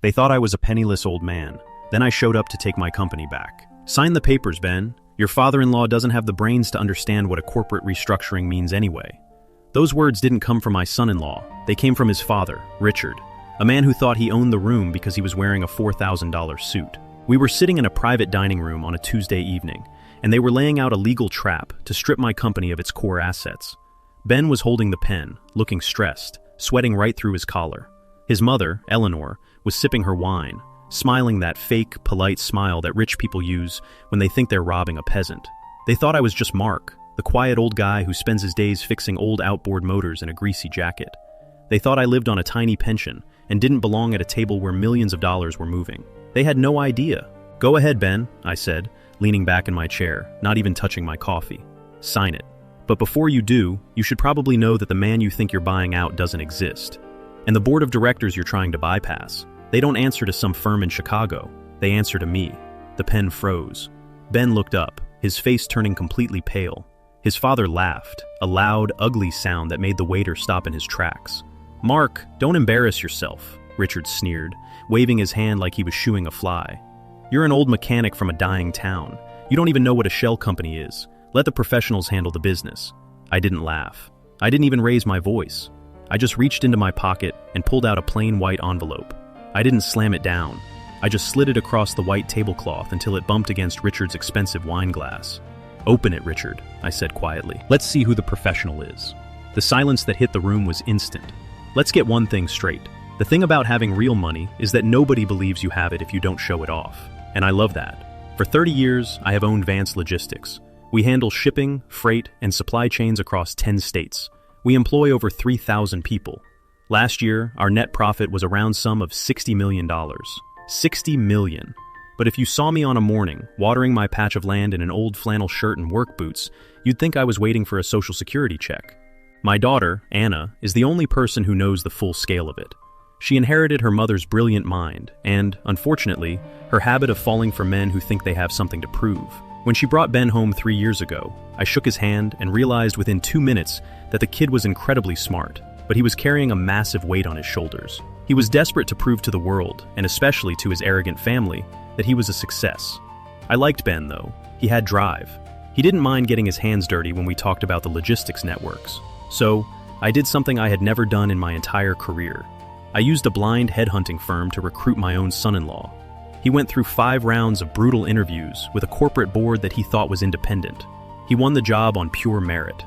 They thought I was a penniless old man. Then I showed up to take my company back. Sign the papers, Ben. Your father-in-law doesn't have the brains to understand what a corporate restructuring means anyway. Those words didn't come from my son-in-law. They came from his father, Richard, a man who thought he owned the room because he was wearing a $4,000 suit. We were sitting in a private dining room on a Tuesday evening, and they were laying out a legal trap to strip my company of its core assets. Ben was holding the pen, looking stressed, sweating right through his collar. His mother, Eleanor, was sipping her wine, smiling that fake, polite smile that rich people use when they think they're robbing a peasant. They thought I was just Mark, the quiet old guy who spends his days fixing old outboard motors in a greasy jacket. They thought I lived on a tiny pension and didn't belong at a table where millions of dollars were moving. They had no idea. Go ahead, Ben, I said, leaning back in my chair, not even touching my coffee. Sign it. But before you do, you should probably know that the man you think you're buying out doesn't exist. And the board of directors you're trying to bypass, they don't answer to some firm in Chicago. They answer to me. The pen froze. Ben looked up, his face turning completely pale. His father laughed, a loud, ugly sound that made the waiter stop in his tracks. Mark, don't embarrass yourself, Richard sneered, waving his hand like he was shooing a fly. You're an old mechanic from a dying town. You don't even know what a shell company is. Let the professionals handle the business. I didn't laugh. I didn't even raise my voice. I just reached into my pocket and pulled out a plain white envelope. I didn't slam it down. I just slid it across the white tablecloth until it bumped against Richard's expensive wine glass. Open it, Richard, I said quietly. Let's see who the professional is. The silence that hit the room was instant. Let's get one thing straight. The thing about having real money is that nobody believes you have it if you don't show it off. And I love that. For 30 years, I have owned Vance Logistics. We handle shipping, freight, and supply chains across 10 states. We employ over 3,000 people. Last year, our net profit was around sum of $60 million. $60 million. But if you saw me on a morning, watering my patch of land in an old flannel shirt and work boots, you'd think I was waiting for a social security check. My daughter, Anna, is the only person who knows the full scale of it. She inherited her mother's brilliant mind and, unfortunately, her habit of falling for men who think they have something to prove. When she brought Ben home 3 years ago, I shook his hand and realized within 2 minutes that the kid was incredibly smart, but he was carrying a massive weight on his shoulders. He was desperate to prove to the world, and especially to his arrogant family, that he was a success. I liked Ben, though. He had drive. He didn't mind getting his hands dirty when we talked about the logistics networks. So, I did something I had never done in my entire career. I used a blind headhunting firm to recruit my own son-in-law. He went through 5 rounds of brutal interviews with a corporate board that he thought was independent. He won the job on pure merit.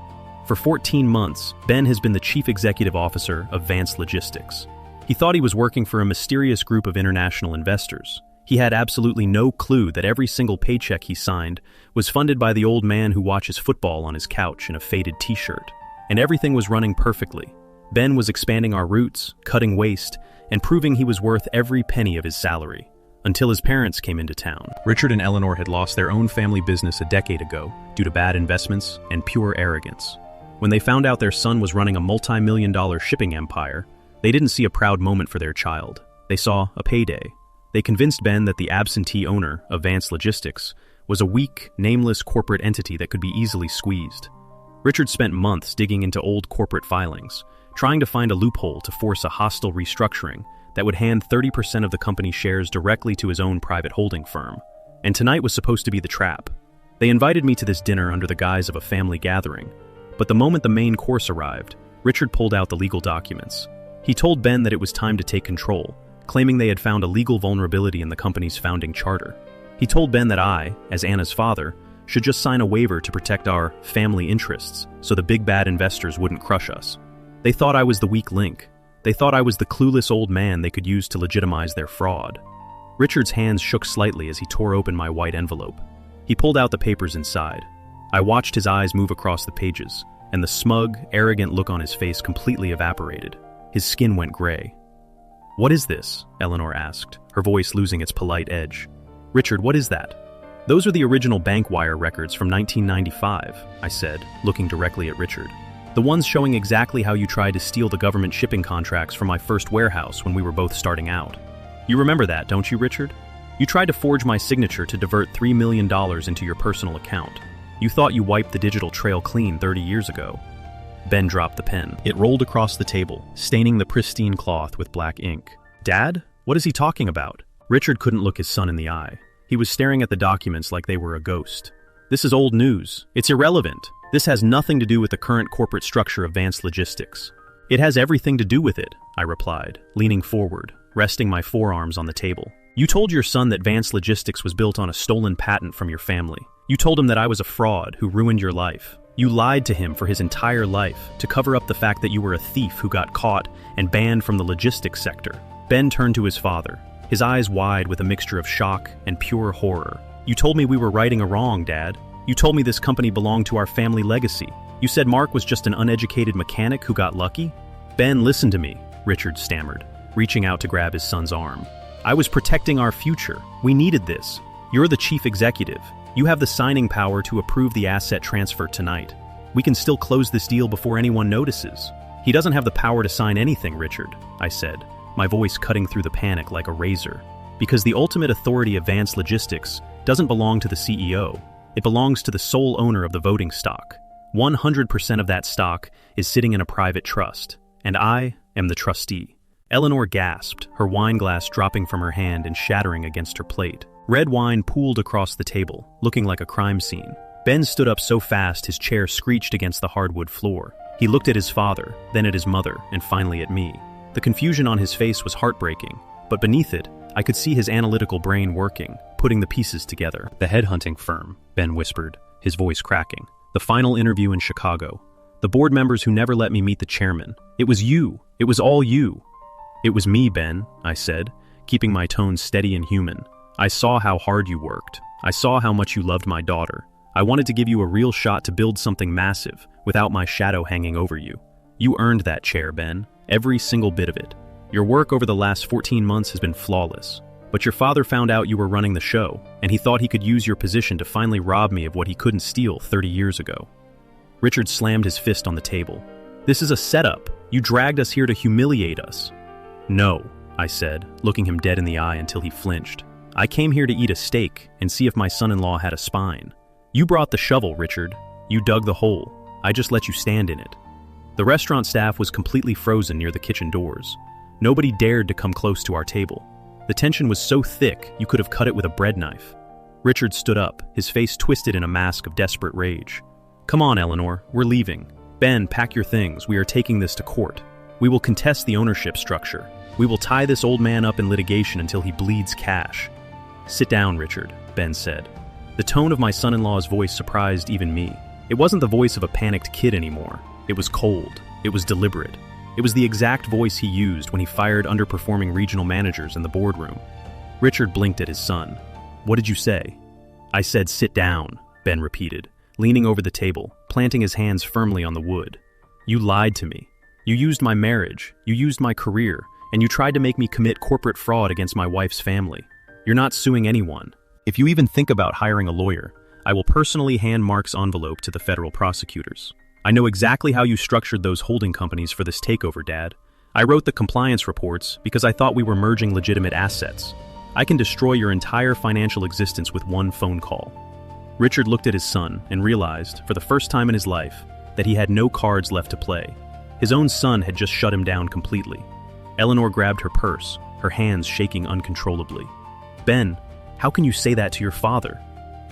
For 14 months, Ben has been the chief executive officer of Vance Logistics. He thought he was working for a mysterious group of international investors. He had absolutely no clue that every single paycheck he signed was funded by the old man who watches football on his couch in a faded t-shirt. And everything was running perfectly. Ben was expanding our routes, cutting waste, and proving he was worth every penny of his salary. Until his parents came into town. Richard and Eleanor had lost their own family business a decade ago due to bad investments and pure arrogance. When they found out their son was running a multi-million-dollar shipping empire, they didn't see a proud moment for their child. They saw a payday. They convinced Ben that the absentee owner of Vance Logistics was a weak, nameless corporate entity that could be easily squeezed. Richard spent months digging into old corporate filings, trying to find a loophole to force a hostile restructuring that would hand 30% of the company's shares directly to his own private holding firm. And tonight was supposed to be the trap. They invited me to this dinner under the guise of a family gathering, but the moment the main course arrived, Richard pulled out the legal documents. He told Ben that it was time to take control, claiming they had found a legal vulnerability in the company's founding charter. He told Ben that I, as Anna's father, should just sign a waiver to protect our family interests so the big bad investors wouldn't crush us. They thought I was the weak link. They thought I was the clueless old man they could use to legitimize their fraud. Richard's hands shook slightly as he tore open my white envelope. He pulled out the papers inside. I watched his eyes move across the pages, and the smug, arrogant look on his face completely evaporated. His skin went gray. "What is this?" Eleanor asked, her voice losing its polite edge. "Richard, what is that?" "Those are the original bank wire records from 1995, I said, looking directly at Richard. "The ones showing exactly how you tried to steal the government shipping contracts from my first warehouse when we were both starting out. You remember that, don't you, Richard? You tried to forge my signature to divert $3 million into your personal account. You thought you wiped the digital trail clean 30 years ago." Ben dropped the pen. It rolled across the table, staining the pristine cloth with black ink. "Dad?" What is he talking about? Richard couldn't look his son in the eye. He was staring at the documents like they were a ghost. This is old news. It's irrelevant. This has nothing to do with the current corporate structure of Vance Logistics. It has everything to do with it, I replied, leaning forward, resting my forearms on the table. You told your son that Vance Logistics was built on a stolen patent from your family. You told him that I was a fraud who ruined your life. You lied to him for his entire life to cover up the fact that you were a thief who got caught and banned from the logistics sector. Ben turned to his father, his eyes wide with a mixture of shock and pure horror. You told me we were righting a wrong, Dad. You told me this company belonged to our family legacy. You said Mark was just an uneducated mechanic who got lucky? Ben, listen to me, Richard stammered, reaching out to grab his son's arm. I was protecting our future. We needed this. You're the chief executive. You have the signing power to approve the asset transfer tonight. We can still close this deal before anyone notices. He doesn't have the power to sign anything, Richard, I said, my voice cutting through the panic like a razor. Because the ultimate authority of Vance Logistics doesn't belong to the CEO. It belongs to the sole owner of the voting stock. 100% of that stock is sitting in a private trust, and I am the trustee. Eleanor gasped, her wine glass dropping from her hand and shattering against her plate. Red wine pooled across the table, looking like a crime scene. Ben stood up so fast his chair screeched against the hardwood floor. He looked at his father, then at his mother, and finally at me. The confusion on his face was heartbreaking, but beneath it, I could see his analytical brain working, putting the pieces together. The headhunting firm, Ben whispered, his voice cracking. The final interview in Chicago. The board members who never let me meet the chairman. It was you. It was all you. It was me, Ben, I said, keeping my tone steady and human. I saw how hard you worked. I saw how much you loved my daughter. I wanted to give you a real shot to build something massive without my shadow hanging over you. You earned that chair, Ben. Every single bit of it. Your work over the last 14 months has been flawless. But your father found out you were running the show, and he thought he could use your position to finally rob me of what he couldn't steal 30 years ago. Richard slammed his fist on the table. This is a setup. You dragged us here to humiliate us. No, I said, looking him dead in the eye until he flinched. I came here to eat a steak and see if my son-in-law had a spine. You brought the shovel, Richard. You dug the hole. I just let you stand in it. The restaurant staff was completely frozen near the kitchen doors. Nobody dared to come close to our table. The tension was so thick you could have cut it with a bread knife. Richard stood up, his face twisted in a mask of desperate rage. Come on, Eleanor, we're leaving. Ben, pack your things. We are taking this to court. We will contest the ownership structure. We will tie this old man up in litigation until he bleeds cash. Sit down, Richard, Ben said. The tone of my son-in-law's voice surprised even me. It wasn't the voice of a panicked kid anymore. It was cold. It was deliberate. It was the exact voice he used when he fired underperforming regional managers in the boardroom. Richard blinked at his son. What did you say? I said, sit down, Ben repeated, leaning over the table, planting his hands firmly on the wood. You lied to me. You used my marriage. You used my career. And you tried to make me commit corporate fraud against my wife's family. You're not suing anyone. If you even think about hiring a lawyer, I will personally hand Mark's envelope to the federal prosecutors. I know exactly how you structured those holding companies for this takeover, Dad. I wrote the compliance reports because I thought we were merging legitimate assets. I can destroy your entire financial existence with one phone call. Richard looked at his son and realized, for the first time in his life, that he had no cards left to play. His own son had just shut him down completely. Eleanor grabbed her purse, her hands shaking uncontrollably. Ben, how can you say that to your father?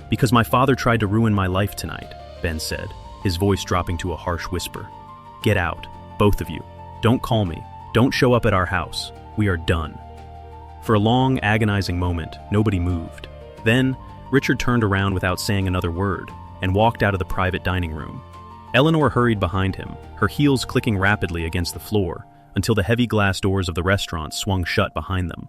Because my father tried to ruin my life tonight, Ben said, his voice dropping to a harsh whisper. Get out, both of you. Don't call me. Don't show up at our house. We are done. For a long, agonizing moment, nobody moved. Then, Richard turned around without saying another word and walked out of the private dining room. Eleanor hurried behind him, her heels clicking rapidly against the floor until the heavy glass doors of the restaurant swung shut behind them.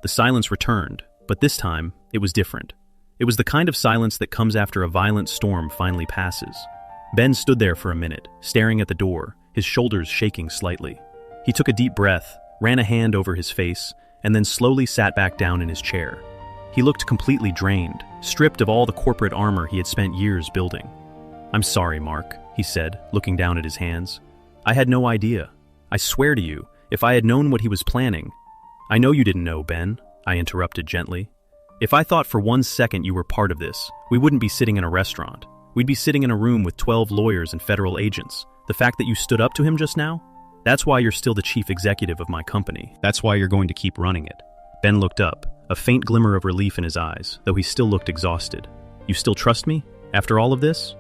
The silence returned, but this time, it was different. It was the kind of silence that comes after a violent storm finally passes. Ben stood there for a minute, staring at the door, his shoulders shaking slightly. He took a deep breath, ran a hand over his face, and then slowly sat back down in his chair. He looked completely drained, stripped of all the corporate armor he had spent years building. I'm sorry, Mark, he said, looking down at his hands. I had no idea. I swear to you, if I had known what he was planning. I know you didn't know, Ben, I interrupted gently. If I thought for 1 second you were part of this, we wouldn't be sitting in a restaurant. We'd be sitting in a room with 12 lawyers and federal agents. The fact that you stood up to him just now? That's why you're still the chief executive of my company. That's why you're going to keep running it. Ben looked up, a faint glimmer of relief in his eyes, though he still looked exhausted. You still trust me? After all of this?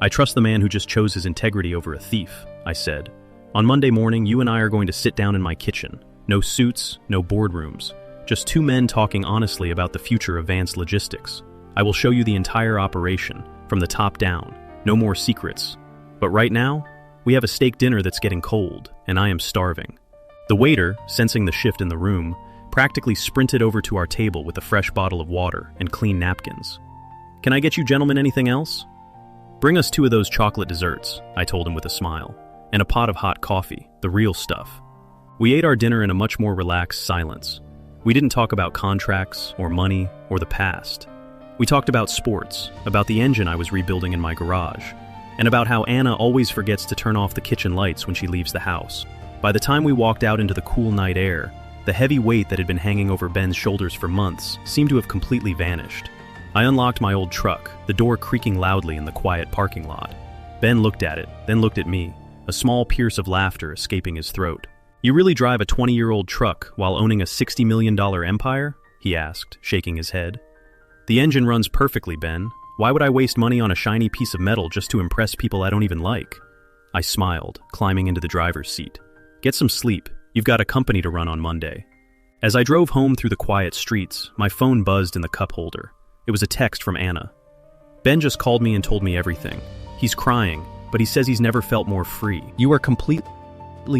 I trust the man who just chose his integrity over a thief, I said. On Monday morning, you and I are going to sit down in my kitchen. No suits, no boardrooms. Just two men talking honestly about the future of Vance Logistics. I will show you the entire operation, from the top down. No more secrets. But right now, we have a steak dinner that's getting cold, and I am starving. The waiter, sensing the shift in the room, practically sprinted over to our table with a fresh bottle of water and clean napkins. Can I get you gentlemen anything else? Bring us 2 of those chocolate desserts, I told him with a smile, and a pot of hot coffee, the real stuff. We ate our dinner in a much more relaxed silence. We didn't talk about contracts, or money, or the past. We talked about sports, about the engine I was rebuilding in my garage, and about how Anna always forgets to turn off the kitchen lights when she leaves the house. By the time we walked out into the cool night air, the heavy weight that had been hanging over Ben's shoulders for months seemed to have completely vanished. I unlocked my old truck, the door creaking loudly in the quiet parking lot. Ben looked at it, then looked at me, a small pierce of laughter escaping his throat. You really drive a 20-year-old truck while owning a $60 million empire? He asked, shaking his head. The engine runs perfectly, Ben. Why would I waste money on a shiny piece of metal just to impress people I don't even like? I smiled, climbing into the driver's seat. Get some sleep. You've got a company to run on Monday. As I drove home through the quiet streets, my phone buzzed in the cup holder. It was a text from Anna. Ben just called me and told me everything. He's crying, but he says he's never felt more free. You are completely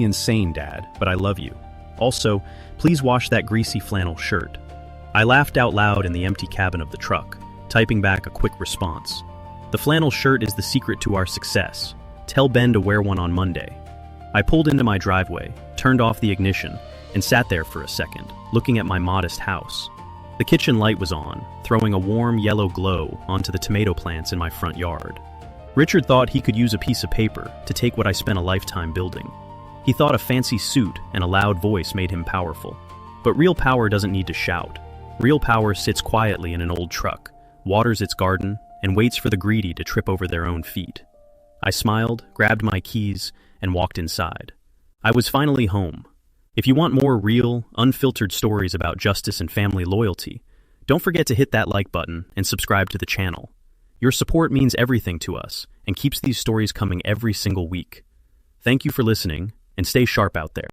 insane, Dad, but I love you. Also, please wash that greasy flannel shirt. I laughed out loud in the empty cabin of the truck, typing back a quick response. The flannel shirt is the secret to our success. Tell Ben to wear one on Monday. I pulled into my driveway, turned off the ignition, and sat there for a second, looking at my modest house. The kitchen light was on, throwing a warm yellow glow onto the tomato plants in my front yard. Richard thought he could use a piece of paper to take what I spent a lifetime building. He thought a fancy suit and a loud voice made him powerful. But real power doesn't need to shout. Real power sits quietly in an old truck, waters its garden, and waits for the greedy to trip over their own feet. I smiled, grabbed my keys, and walked inside. I was finally home. If you want more real, unfiltered stories about justice and family loyalty, don't forget to hit that like button and subscribe to the channel. Your support means everything to us and keeps these stories coming every single week. Thank you for listening, and stay sharp out there.